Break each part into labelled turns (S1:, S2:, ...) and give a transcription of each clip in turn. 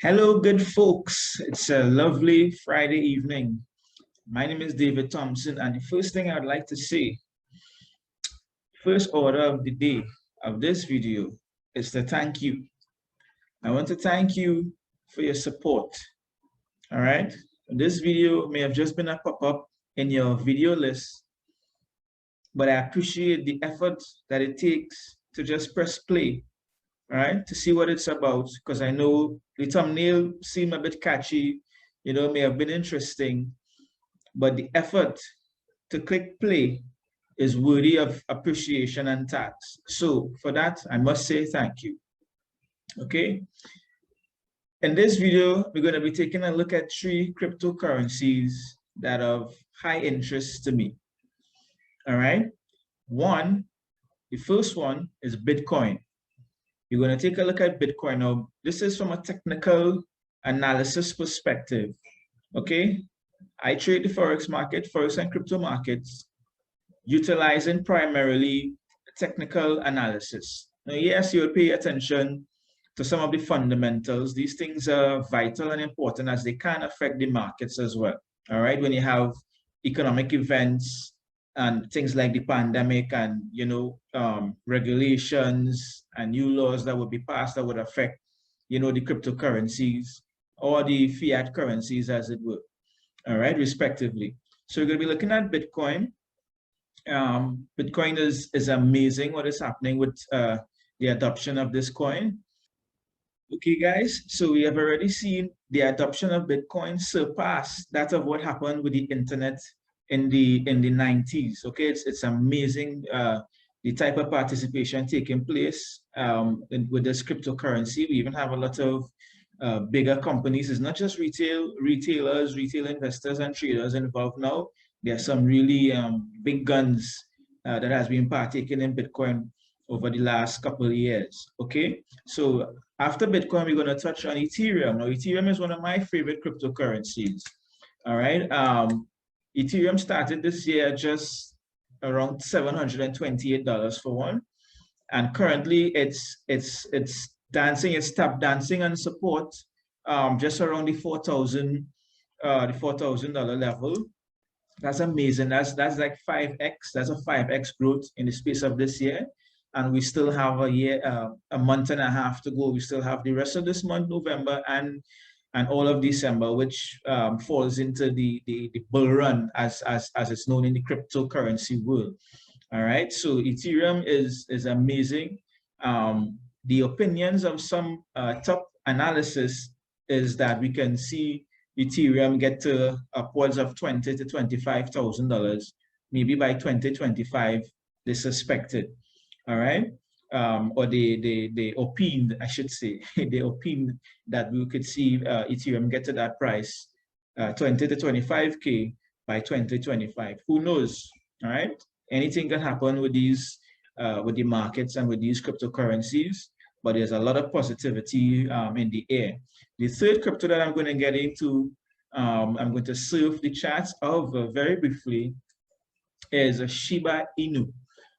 S1: Hello, good folks. It's a lovely Friday evening. My name is David Thompson, and the first thing I'd like to say, first order of the day of this video is to thank you. I want to thank you for your support. All right. This video may have just been a pop-up in your video list, but I appreciate the effort that it takes to just press play, all right, to see what it's about, because I know the thumbnail seemed a bit catchy, may have been interesting, but the effort to click play is worthy of appreciation and thanks. So for that, I must say thank you. Okay. In this video, we're going to be taking a look at 3 cryptocurrencies that are of high interest to me. All right. The first one is Bitcoin. You're going to take a look at Bitcoin. Now, this is from a technical analysis perspective. Okay. I trade the Forex market, Forex and crypto markets, utilizing primarily technical analysis. Now, yes, you'll pay attention to some of the fundamentals. These things are vital and important as they can affect the markets as well. All right, when you have economic events and things like the pandemic and, regulations and new laws that would be passed that would affect, the cryptocurrencies or the fiat currencies, as it were. All right, respectively. So we're going to be looking at Bitcoin. Bitcoin is amazing what is happening with the adoption of this coin. Okay, guys, so we have already seen the adoption of Bitcoin surpass that of what happened with the internet in the 90s. Okay, it's amazing the type of participation taking place with this cryptocurrency. We even have a lot of bigger companies. It's not just retailers, retail investors and traders involved now. There are some really big guns that has been partaking in Bitcoin over the last couple of years. Okay, so after Bitcoin, we're going to touch on Ethereum. Now, Ethereum is one of my favorite cryptocurrencies. All right, Ethereum started this year just around $728 for one, and currently it's dancing, it's tap dancing on support just around the $4,000 level. That's amazing. That's like 5x. That's a 5x growth in the space of this year, and we still have a month and a half to go. We still have the rest of this month, November, and all of December, which falls into the bull run as it's known in the cryptocurrency world. All right. So Ethereum is amazing. The opinions of some top analysis is that we can see Ethereum get to upwards of $20,000 to $25,000, maybe by 2025, they suspected. All right, or they opined, I should say, they opined that we could see Ethereum get to that price, 20 to 25K by 2025. Who knows? All right, anything can happen with these, with the markets and with these cryptocurrencies, but there's a lot of positivity in the air. The third crypto that I'm going to get into, I'm going to surf the charts of very briefly, is a Shiba Inu.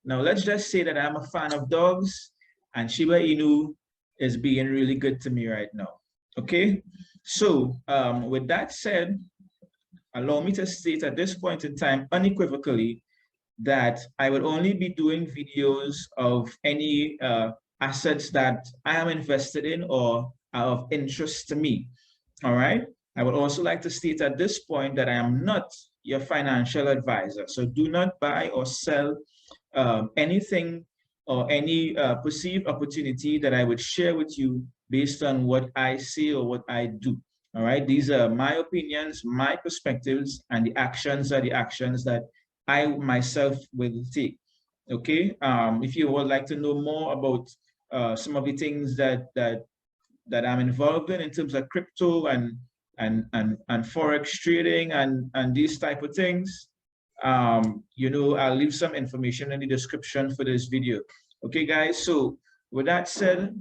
S1: Now, let's just say that I'm a fan of dogs, and Shiba Inu is being really good to me right now. Okay, so with that said, allow me to state at this point in time unequivocally that I would only be doing videos of any assets that I am invested in or are of interest to me. All right. I would also like to state at this point that I am not your financial advisor. So do not buy or sell anything or any perceived opportunity that I would share with you based on what I see or what I do. All right. These are my opinions, my perspectives, and the actions are the actions that I myself will take. Okay. If you would like to know more about some of the things that I'm involved in terms of crypto and forex trading and these type of things, I'll leave some information in the description for this video. Okay, guys. So with that said,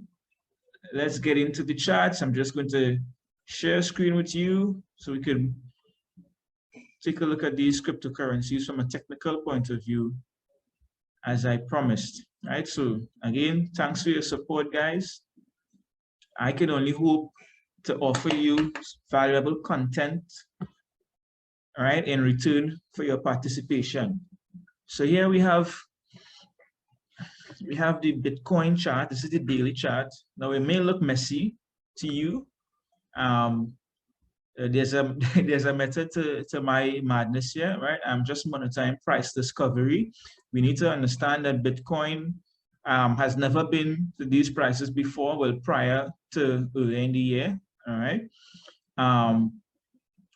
S1: let's get into the charts. I'm just going to share screen with you so we can take a look at these cryptocurrencies from a technical point of view, as I promised. Right. So again, thanks for your support, guys. I can only hope to offer you valuable content, all right, in return for your participation. So here we have the Bitcoin chart. This is the daily chart. Now it may look messy to you. There's a there's a method to my madness here, right? I'm just monitoring price discovery. We need to understand that Bitcoin has never been to these prices before, well, prior to early in the year, all right?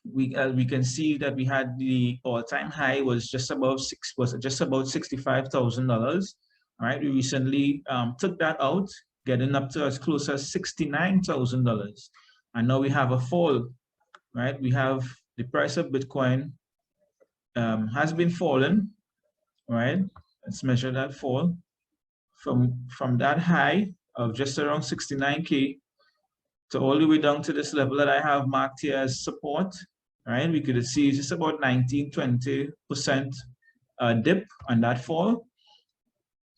S1: We can see that we had the all-time high was just about $65,000. All right, we recently took that out, getting up to as close as $69,000, and now we have a fall. Right, we have the price of Bitcoin has been falling. Right, let's measure that fall from that high of just around 69K to all the way down to this level that I have marked here as support. Right, we could see just about 19-20% dip on that fall.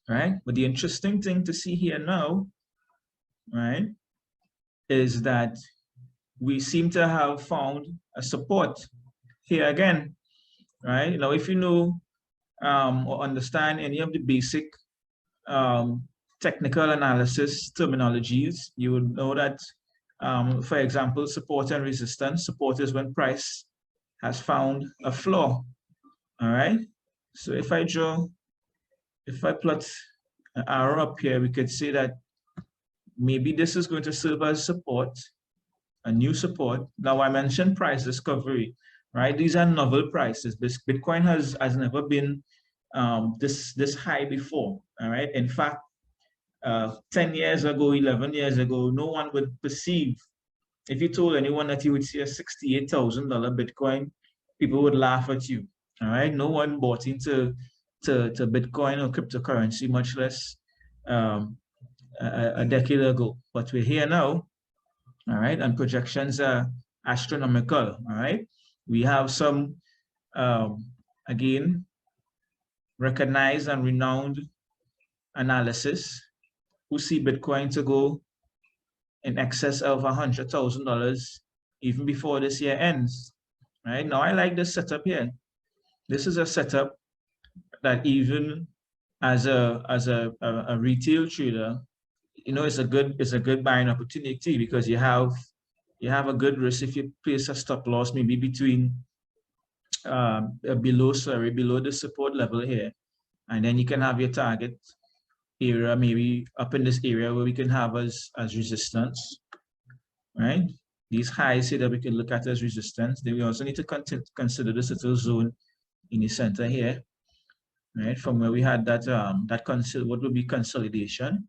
S1: Right, but the interesting thing to see here now, right, is that we seem to have found a support here again. Right, now if you know or understand any of the basic technical analysis terminologies, you would know that, for example, support and resistance. Support is when price has found a floor. All right, so if I plot an arrow up here, we could say that maybe this is going to serve as support, a new support. Now I mentioned price discovery, right? These are novel prices. Bitcoin has never been this high before, all right? In fact, 10 years ago, 11 years ago, no one would perceive, if you told anyone that you would see a $68,000 Bitcoin, people would laugh at you, all right? No one bought into Bitcoin or cryptocurrency, much less a decade ago. But we're here now, all right? And projections are astronomical, all right? We have some, again, recognized and renowned analysis who see Bitcoin to go in excess of $100,000 even before this year ends, right? Now, I like this setup here. This is a setup that even as a retail trader, you know, it's a good buying opportunity because you have a good risk if you place a stop loss maybe between below the support level here, and then you can have your target area maybe up in this area where we can have as resistance, right? These highs here that we can look at as resistance. Then we also need to consider this little zone in the center here, right? From where we had that what would be consolidation,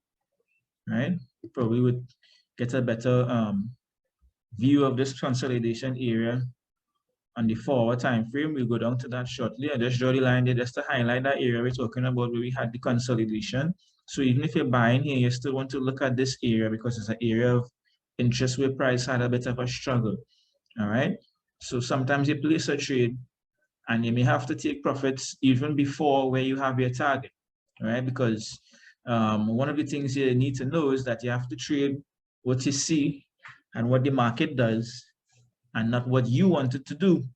S1: right? We probably would get a better view of this consolidation area on the forward time frame. We'll go down to that shortly. I just draw the line there just to highlight that area we're talking about where we had the consolidation. So even if you're buying here, you still want to look at this area because it's an area of interest where price had a bit of a struggle. All right. So sometimes you place a trade and you may have to take profits even before where you have your target. All right, because one of the things you need to know is that you have to trade what you see and what the market does, and not what you wanted to do.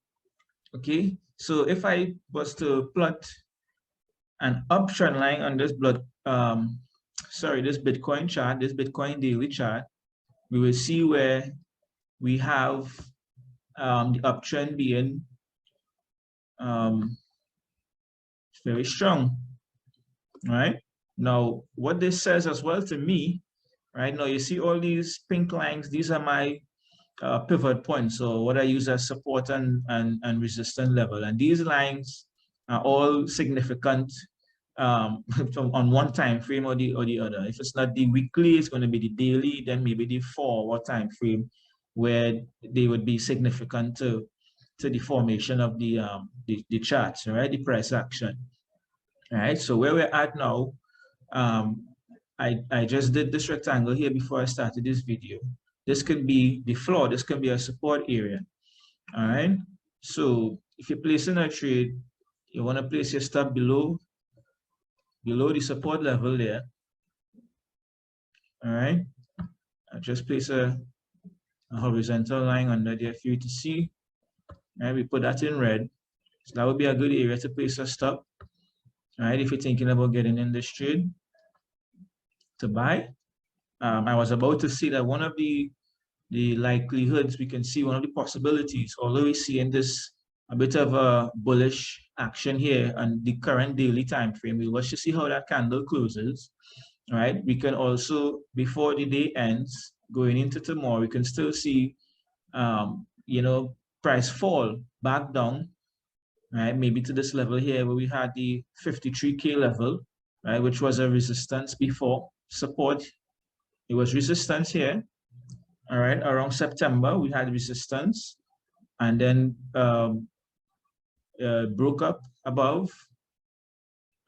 S1: Okay, so if I was to plot an uptrend line on this this Bitcoin chart, this Bitcoin daily chart, we will see where we have the uptrend being very strong. Right now, what this says as well to me, right now, you see all these pink lines. These are my pivot points, so what I use as support and resistance level, and these lines are all significant on one time frame or the other. If it's not the weekly, it's going to be the daily, then maybe the forward time frame, where they would be significant to the formation of the charts, right? The price action. All right. So where we're at now, I just did this rectangle here before I started this video. This could be the floor. This can be a support area. All right. So if you're placing a trade, you want to place your stop below the support level there. All right. I just place a a horizontal line under there for you to see. Right, we put that in red. So that would be a good area to place a stop. Right, if you're thinking about getting in this trade to buy. I was about to say that one of the likelihoods, we can see one of the possibilities, although we see in this a bit of a bullish action here on the current daily time frame. We'll watch to see how that candle closes. Right, we can also, before the day ends, going into tomorrow, we can still see you know, price fall back down, right? Maybe to this level here where we had the 53K level, right? Which was a resistance before, support. It was resistance here, all right? Around September, we had resistance and then broke up above,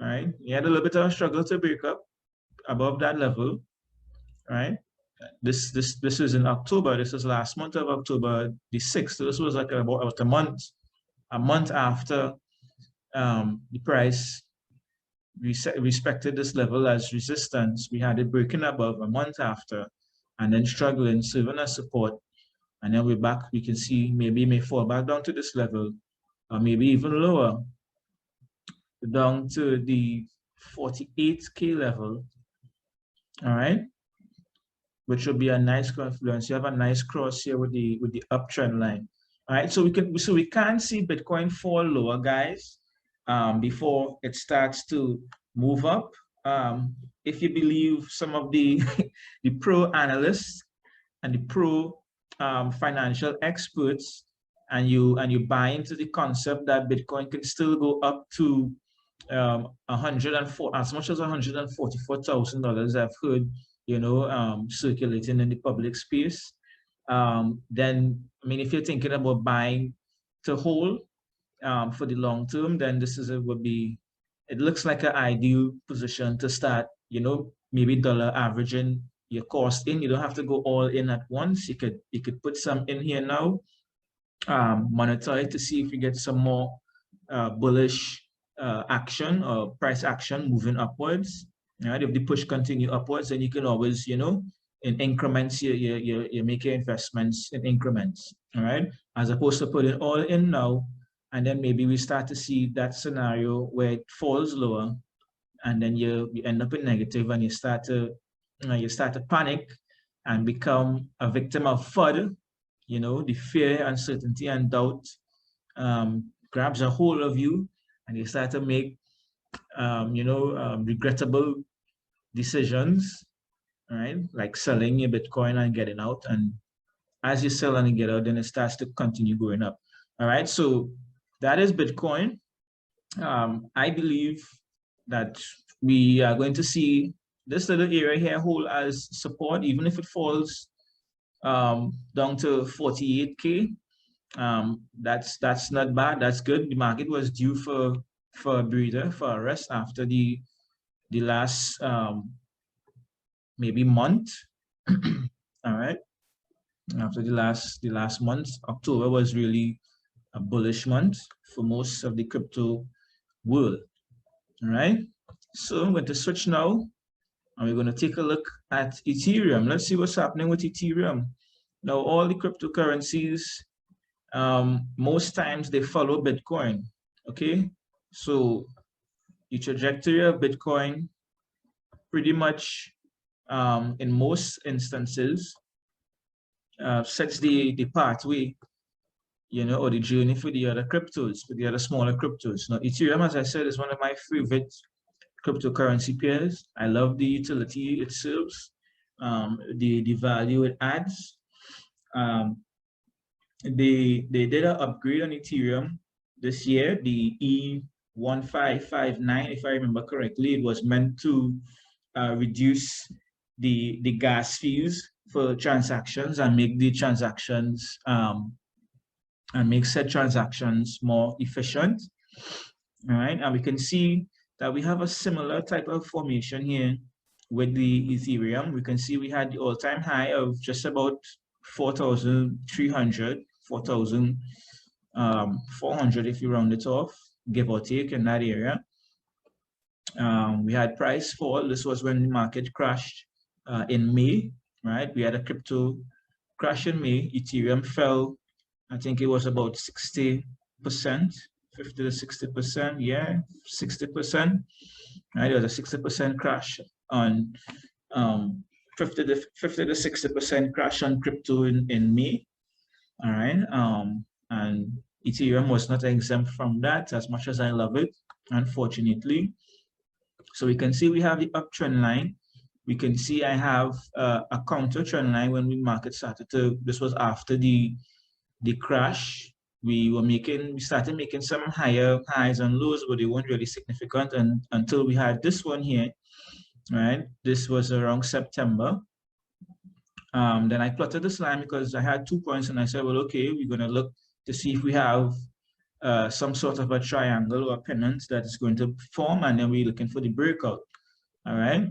S1: right? We had a little bit of a struggle to break up above that level, right? This was in October. This was last month of October the 6th. So this was like about a month after the price respected this level as resistance. We had it breaking above a month after and then struggling, serving as support. And then we're back. We can see maybe it may fall back down to this level or maybe even lower, down to the 48K level. All right, which will be a nice confluence. You have a nice cross here with the uptrend line. All right, so we can't see Bitcoin fall lower, guys, before it starts to move up. If you believe some of the the pro analysts and the pro financial experts, and you buy into the concept that Bitcoin can still go up to 104, as much as $144,000, I've heard, you know, circulating in the public space. Then, I mean, if you're thinking about buying to hold for the long term, then this is it looks like an ideal position to start, you know, maybe dollar averaging your cost in. You don't have to go all in at once. You could put some in here now, monitor it to see if you get some more bullish action or price action moving upwards. Right? If the push continue upwards, then you can always, you know, in increments, you make your investments in increments. All right, as opposed to putting all in now, and then maybe we start to see that scenario where it falls lower, and then you end up in negative, and you start to panic and become a victim of FUD. You know, the fear, uncertainty, and doubt grabs a hold of you, and you start to make, you know, regrettable decisions, right? Like selling your Bitcoin and getting out. And as you sell and get out, then it starts to continue going up. All right, so that is Bitcoin. I believe that we are going to see this little area here hold as support, even if it falls down to 48K. That's not bad. That's good. The market was due for a breather, for a rest after the last maybe month. All right, after the last month, October was really a bullish month for most of the crypto world. All right, so I'm going to switch now, and we're going to take a look at Ethereum. Let's see what's happening with Ethereum. Now, all the cryptocurrencies, most times they follow Bitcoin. Okay, so the trajectory of Bitcoin pretty much, in most instances, sets the pathway, you know, or the journey for the other cryptos, for the other smaller cryptos. Now, Ethereum, as I said, is one of my favorite cryptocurrency pairs. I love the utility it serves, the value it adds. They did an upgrade on Ethereum this year, the E1559, if I remember correctly. It was meant to reduce the gas fees for transactions and make the transactions and make said transactions more efficient. All right, and we can see that we have a similar type of formation here with the Ethereum. We can see we had the all-time high of just about 4,300, 4,400 if you round it off, give or take, in that area. We had price fall. This was when the market crashed in May, right? We had a crypto crash in May, Ethereum fell, I think it was about 60%, 50 to 60%, yeah, 60%. Right, there was a 60% crash on 50 to 60% crash on crypto in May. All right, and Ethereum was not exempt from that, as much as I love it, unfortunately. So we can see we have the uptrend line. We can see I have a counter trend line when we market started to, this was after the crash. We started making some higher highs and lows, but they weren't really significant until we had this one here, right? This was around September. Then I plotted this line because I had 2 points and I said, well, okay, we're gonna look to see if we have some sort of a triangle or a pennant that is going to form, and then we're looking for the breakout. All right.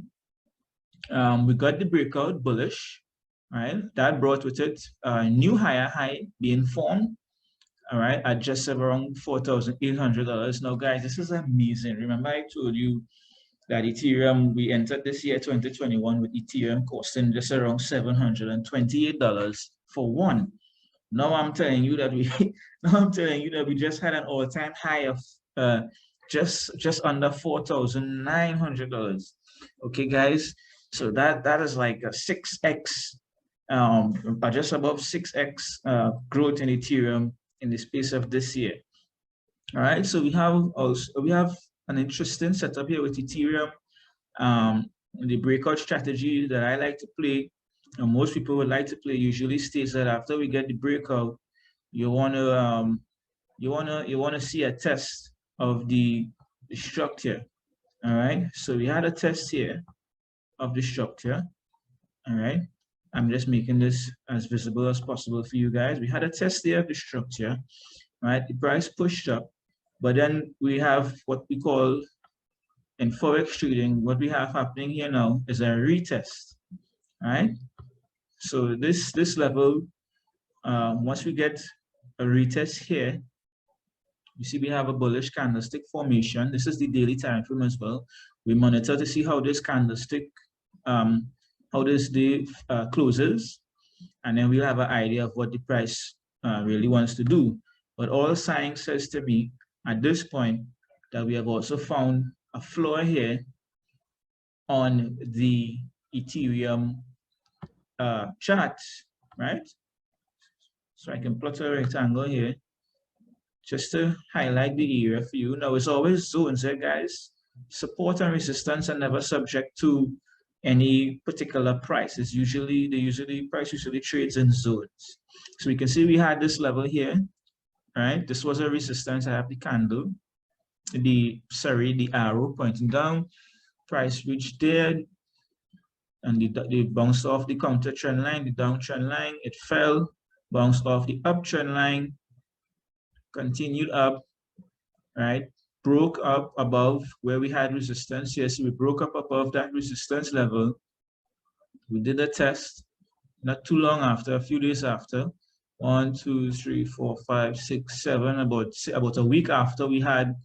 S1: We got the breakout bullish, right? That brought with it a new higher high being formed, all right, at just around $4,800. Now, guys, this is amazing. Remember, I told you that Ethereum, we entered this year 2021 with Ethereum costing just around $728 for one. Now I'm telling you that we just had an all-time high of just under $4,900. Okay, guys. So that is like a 6x, just above 6x growth in Ethereum in the space of this year. All right. So we have an interesting setup here with Ethereum. The breakout strategy that I like to play, and most people would like to play, usually states that after we get the breakout, you wanna see a test of the structure. All right. So we had a test here of the structure. All right. I'm just making this as visible as possible for you guys. We had a test there of the structure, right? The price pushed up, but then we have what we call in Forex trading, what we have happening here now is a retest, right? So this level, once we get a retest here, you see we have a bullish candlestick formation. This is the daily time frame as well. We monitor to see how this candlestick, how this day closes, and then we'll have an idea of what the price really wants to do. But all signs says to me at this point that we have also found a floor here on the Ethereum chart, right? So I can plot a rectangle here just to highlight the area for you. Now, it's always zones here, guys. Support and resistance are never subject to any particular price. It's usually, price usually trades in zones. So we can see we had this level here, right? This was a resistance. I have the candle, the arrow pointing down. Price reached there, and they bounced off the counter trend line, the downtrend line. It fell, bounced off the uptrend line, continued up, right? Broke up above where we had resistance. Yes, we broke up above that resistance level. We did a test not too long after, a few days after. 1, 2, 3, 4, 5, 6, 7, about a week after, we had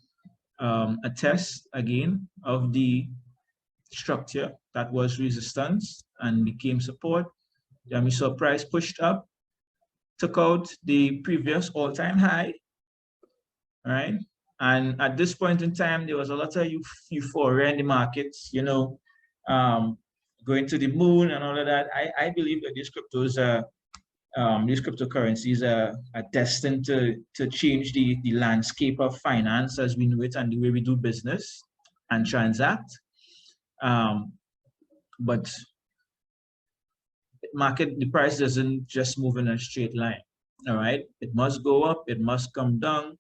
S1: a test again of the structure that was resistance and became support. Then we saw price pushed up, took out the previous all-time high, right? And at this point in time, there was a lot of euphoria in the markets, you know, going to the moon and all of that. I believe that these cryptocurrencies are destined to change the landscape of finance as we know it and the way we do business and transact. But the price doesn't just move in a straight line. All right, it must go up, it must come down.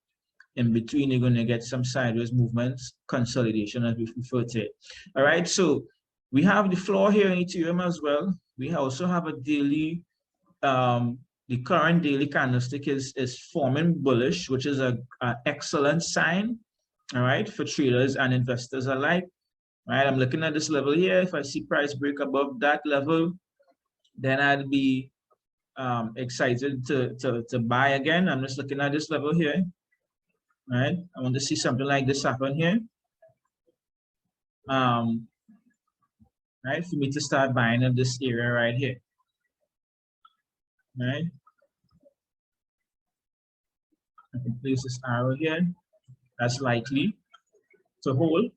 S1: In between, you're going to get some sideways movements, consolidation, as we refer to it. All right, so we have the floor here in Ethereum as well. We also have a daily, the current daily candlestick is forming bullish, which is an excellent sign, all right, for traders and investors alike. All right, I'm looking at this level here. If I see price break above that level, then I'd be excited to buy again. I'm just looking at this level here. Right, I want to see something like this happen here. Right, for me to start buying in this area right here. right? I can place this arrow here. That's likely to hold.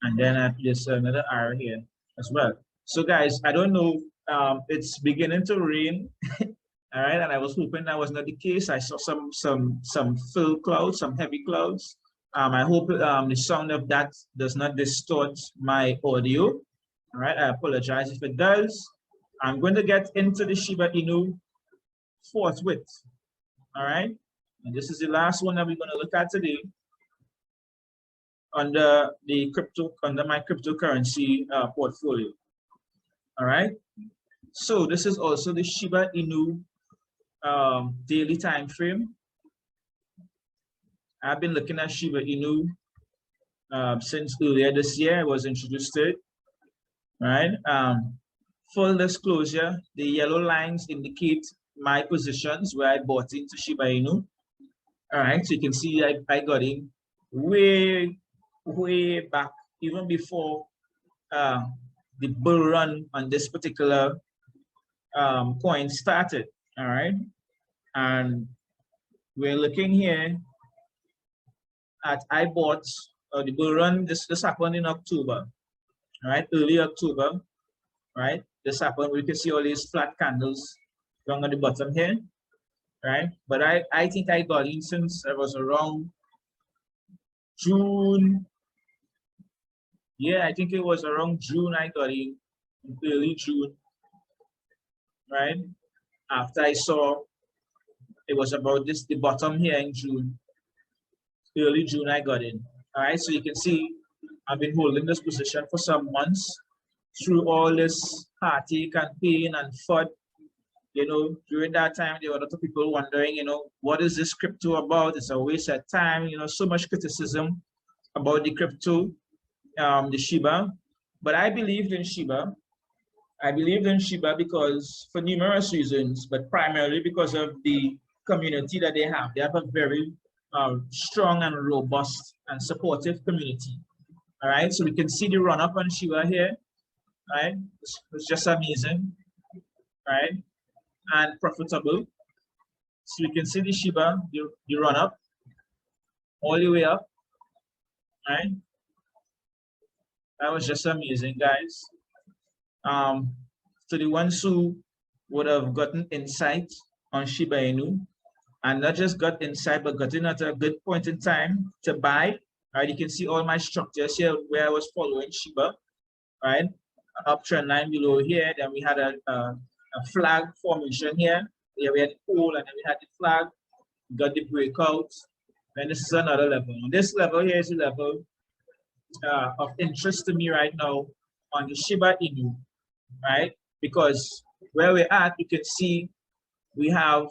S1: And then I place another arrow here as well. So guys, I don't know, it's beginning to rain. All right, and I was hoping that was not the case. I saw some fill clouds, some heavy clouds. I hope the sound of that does not distort my audio. All right, I apologize if it does. I'm going to get into the Shiba Inu forthwith. All right, and this is the last one that we're going to look at today under my cryptocurrency portfolio. All right, so this is also the Shiba Inu daily time frame. I've been looking at Shiba Inu since earlier this year. I was introduced to it. Right. Full disclosure: the yellow lines indicate my positions where I bought into Shiba Inu. All right, so you can see I got in way back, even before the bull run on this particular coin started. All right, and we're looking here at I bought the bull run. This happened in October, right? Early October, right? This happened. We can see all these flat candles down at the bottom here, right? But I think I got in since I was around June. Yeah, I think it was around June I got in, early June, right? After I saw it was about the bottom here in June. Early June I got in. All right, so you can see I've been holding this position for some months through all this heartache and pain and FUD. You know, during that time, there were a lot of people wondering, you know, what is this crypto about? It's a waste of time, you know, so much criticism about the crypto, the Shiba. But I believed in Shiba. I believed in Shiba because for numerous reasons, but primarily because of the community that they have. They have a very strong and robust and supportive community. All right, so we can see the run up on Shiba here. Right, it's just amazing, right, and profitable. So you can see the Shiba, the run up all the way up, right? That was just amazing, guys. To the ones who would have gotten insight on Shiba Inu, and not just got insight, but got in at a good point in time to buy. Right, you can see all my structures here where I was following Shiba, right? Uptrend line below here. Then we had a flag formation here. Here we had the pole, and then we had the flag. We got the breakout. And this is another level. And this level here is a level of interest to me right now on the Shiba Inu, right? Because where we're at, you can see we have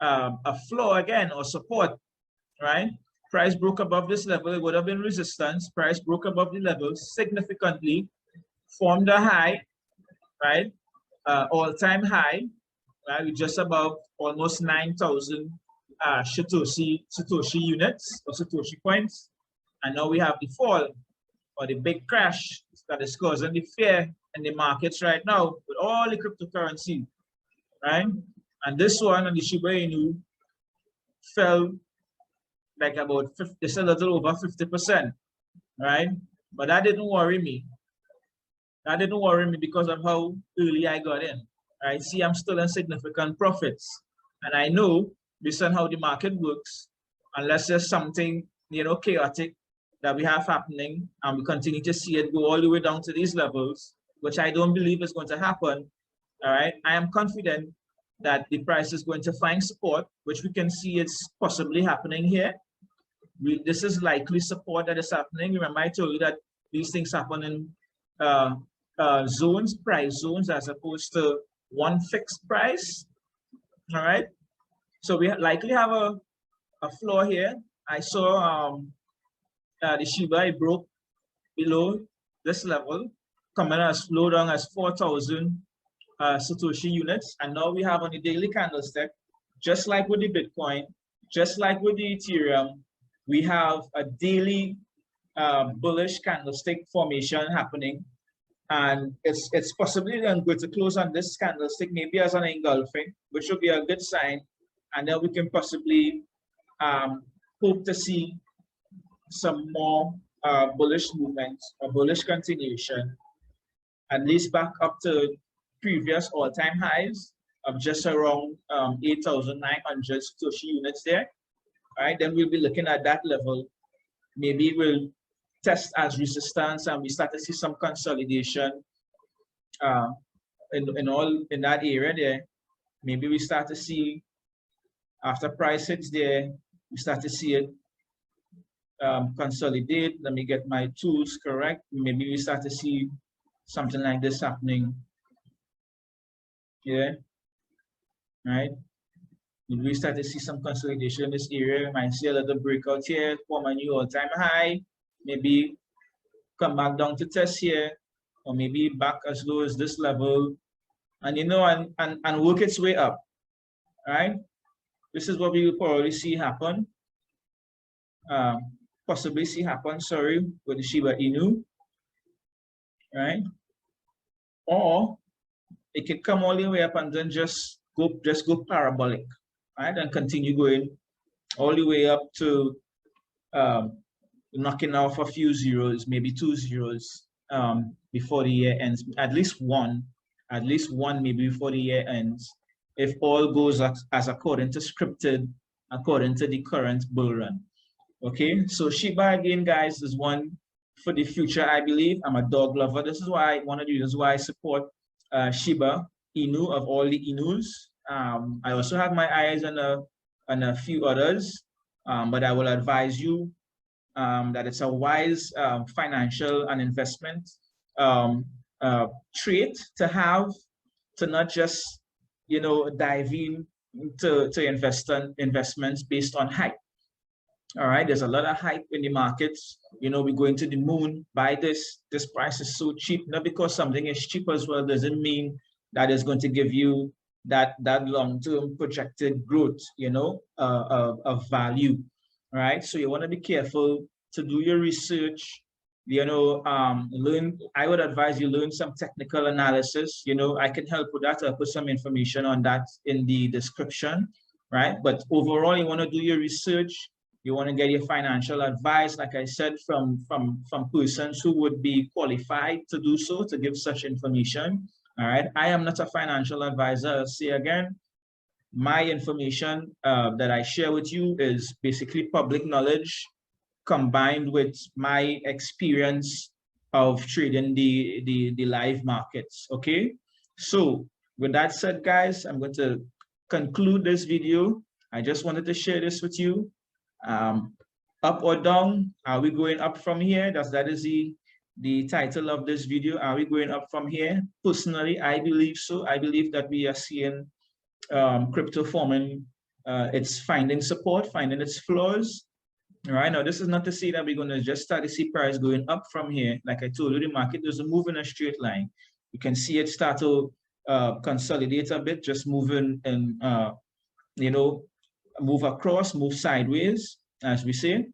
S1: a floor again, or support, right? Price broke above this level, it would have been resistance. Price broke above the level significantly, formed a high, right? All-time high, right? With just above almost 9,000 Satoshi units or Satoshi points. And now we have the fall or the big crash that is causing the fear in the markets right now with all the cryptocurrency, right? And this one on the Shiba Inu fell like about 50, it's a little over 50%, right? But that didn't worry me. That didn't worry me because of how early I got in. Right? See, I'm still in significant profits. And I know, based on how the market works, unless there's something, you know, chaotic that we have happening, and we continue to see it go all the way down to these levels, which I don't believe is going to happen, all right? I am confident that the price is going to find support, which we can see it's possibly happening here. This is likely support that is happening. Remember, I told you that these things happen in zones, price zones, as opposed to one fixed price. All right. So we likely have a floor here. I saw the Shiba, it broke below this level, coming as low down as 4,000 Satoshi units. And now we have on the daily candlestick, just like with the Bitcoin, just like with the Ethereum, we have a daily bullish candlestick formation happening, And it's possibly then going to close on this candlestick, maybe as an engulfing, which would be a good sign. And then we can possibly hope to see some more bullish movement, a bullish continuation, at least back up to previous all-time highs of just around 8,900 Satoshi units there. All right, then we'll be looking at that level. Maybe we'll test as resistance and we start to see some consolidation in that area there. Maybe we start to see, after price hits there, we start to see it consolidate. Let me get my tools correct. Maybe we start to see something like this happening. Yeah, right. Maybe we start to see some consolidation in this area. We might see a little breakout here, form a new all-time high. Maybe come back down to test here, or maybe back as low as this level, and and work its way up. All right. This is what we will probably see happen. Possibly see happen, sorry, with the Shiba Inu, right? Or it could come all the way up and then just go parabolic, right? And continue going all the way up to knocking off a few zeros, maybe 2 zeros before the year ends, at least one maybe before the year ends, if all goes as according to scripted, according to the current bull run. Okay, so Shiba again, guys, is one for the future, I believe. I'm a dog lover. This is why this is why I support Shiba Inu of all the Inus. I also have my eyes on a few others, but I will advise you that it's a wise financial and investment trait to have, to not just dive in to investments based on hype. All right, there's a lot of hype in the markets. We're going to the moon, buy this price is so cheap. Not because something is cheap as well doesn't mean that it's going to give you that long-term projected growth, of value. All right, so you want to be careful to do your research, learn. I would advise you learn some technical analysis. I can help with that. I'll put some information on that in the description, right? But overall, you want to do your research. You want to get your financial advice, like I said, from persons who would be qualified to do so, to give such information. All right. I am not a financial advisor. I'll say again, my information that I share with you is basically public knowledge combined with my experience of trading the live markets. Okay. So with that said, guys, I'm going to conclude this video. I just wanted to share this with you. Up or down? Are we going up from here? That is the title of this video. Are we going up from here? Personally, I believe so. I believe that we are seeing crypto forming, it's finding support, finding its floors. All right, now this is not to say that we're going to just start to see price going up from here. Like I told you, the market doesn't move in a straight line. You can see it start to consolidate a bit, just moving and move across, move sideways, as we say.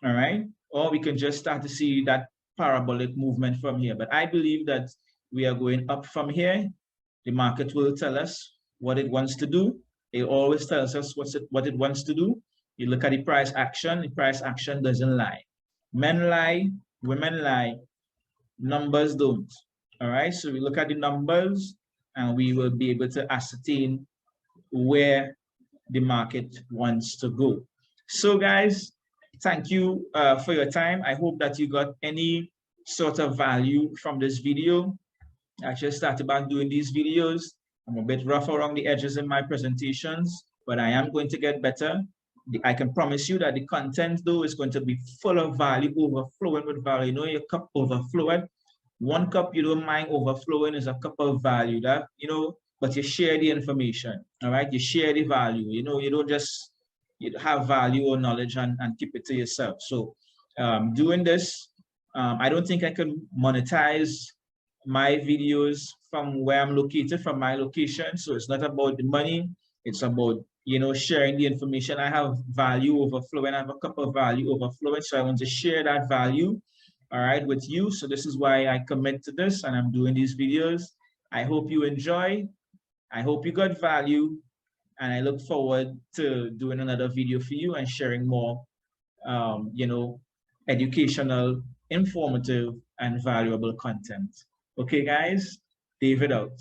S1: All right, or we can just start to see that parabolic movement from here. But I believe that we are going up from here. The market will tell us what it wants to do. It always tells us what it wants to do. You look at the price action doesn't lie. Men lie, women lie, numbers don't. All right, so we look at the numbers and we will be able to ascertain where the market wants to go. So guys, thank you for your time. I hope that you got any sort of value from this video. I just started back doing these videos. I'm a bit rough around the edges in my presentations, but I am going to get better. I can promise you that the content though is going to be full of value, overflowing with value. Your cup overflowing. One cup you don't mind overflowing is a cup of value, that but you share the information. All right, you share the value. You don't just have value or knowledge and keep it to yourself. So doing this, I don't think I can monetize my videos from where I'm located, from my location. So it's not about the money, it's about sharing the information. I have value overflowing, I have a cup of value overflowing, so I want to share that value all right, with you. So this is why I commit to this and I'm doing these videos. I hope you enjoy. I hope you got value. And I look forward to doing another video for you and sharing more, you know, educational, informative, and valuable content. Okay, guys, David out.